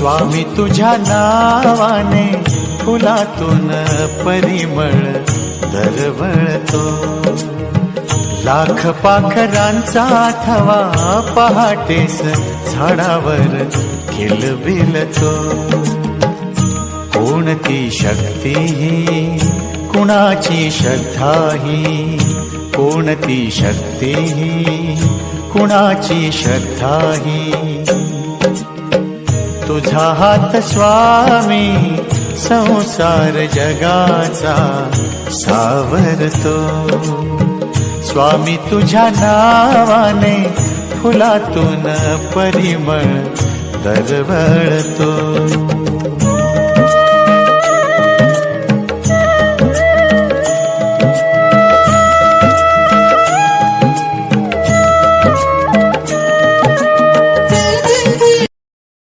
स्वामी तुझ्या नावाने फुलातून परिमळ दरवळतो। लाख पाखरांचा थवा पहाटेस झाडावर किलबिलतो। कोणती शक्ती ही कुणाची श्रद्धा ही, कोणती शक्ती ही कुणाची श्रद्धा ही। तुझा हात स्वामी संसार जगाचा सावरतो। स्वामी तुझ्या नावाने फुलातून परिमळ दरवळतो।